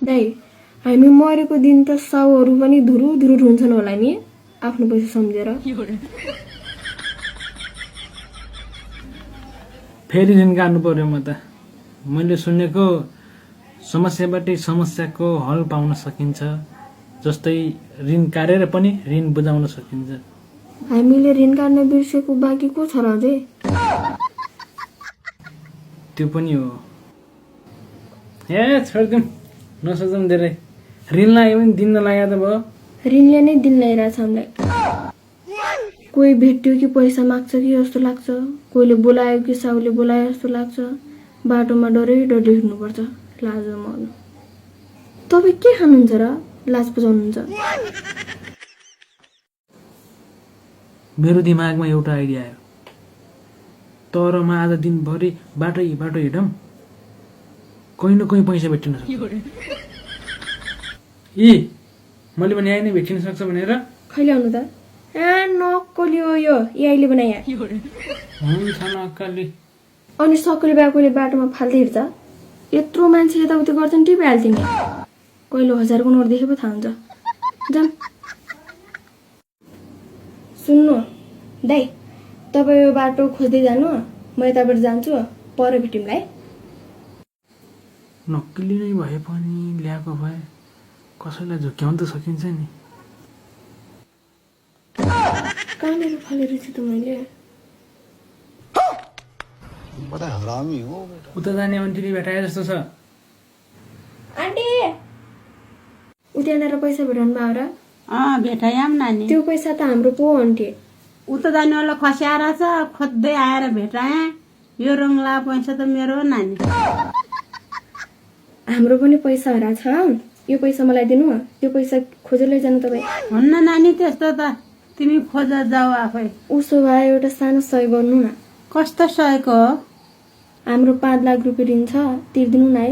दाइ हामी मरेको दिन त साउहरू पनि धुरु धुरु हुन्छन् होला नि आफ्नो पैसा सम्झेर। फेरि ऋण काट्नु पर्यो म त। मैले सुनेको समस्याबाटै समस्याको हल पाउन सकिन्छ, जस्तै ऋण काटेर पनि ऋण बुझाउन सकिन्छ। हामीले ऋण काट्न बिर्सेको बाँकी को छ र अझै? त्यो पनि हो। ए छोड्दिउँ, नसोचौँ धेरै। ऋण लाग्यो भने दिन नलाग्यो त भयो। ऋणले नै दिन ल्याइरहेछ हामीलाई। कोही भेट्यो कि पैसा माग्छ कि जस्तो लाग्छ, कोहीले बोलायो कि साउले बोलायो जस्तो लाग्छ। बाटोमा डरै डरै हिँड्नुपर्छ, लाज मर्नु। तपाईँ के खानुहुन्छ र लाज बुझाउनुहुन्छ? मेरो दिमागमा एउटा आइडिया आयो। तर म आज दिनभरि बाटो हिँडौँ, कहीँ न कहीँ पैसा भेटिन सक्छ। मैले भने यहाँ नै भेटिन सक्छ भनेर। खैले आउनु त? नक्कली हो यो, यहीले बनाए। हुन्छ नक्कली। अनि सक्कली बाकोले बाटोमा फाल्दै हिँड्छ। यत्रो मान्छे यताउति गर्छन् टिपिहाल्थ्यो नि। कहिले 1000को नोट देखे पो थाहा हुन्छ। जाम। सुन्नु दाइ, तपाईँ यो बाटो खोज्दै जानु, म यताबाट जान्छु, पर भेटिमलाई। नक्कली नै भए पनि ल्याएको भए कसैलाई झुक्याउन त सकिन्छ नि। कहाँनिर फालेर छु त मैले? बडा हरामी हो। उता जाने अन्तिनी भेटाए जस्तो छ। आन्टी उतानेर पैसा भेटाउनु भयो र? भेटायाम नानी। त्यो पैसा त हाम्रो पो हो आन्टी। उता जानेवाला खस्याएर छ, खोज्दै आएर भेटाएँ। यो रङ्गला पैसा त मेरो हो नानी। हाम्रो पनि पैसा हराछ। यो पैसा मलाई दिनु, यो पैसा खोजेर लैजानु तपाईँ। हुन्न नानी त्यस्तो त, तिमी खोज जाऊ आफै। उसो भए एउटा सानो सहयोग गर्नु न। कस्तो सहयोग हो? हाम्रो 5 लाख रुपियाँ ऋण छ, तिर्दिनु न है।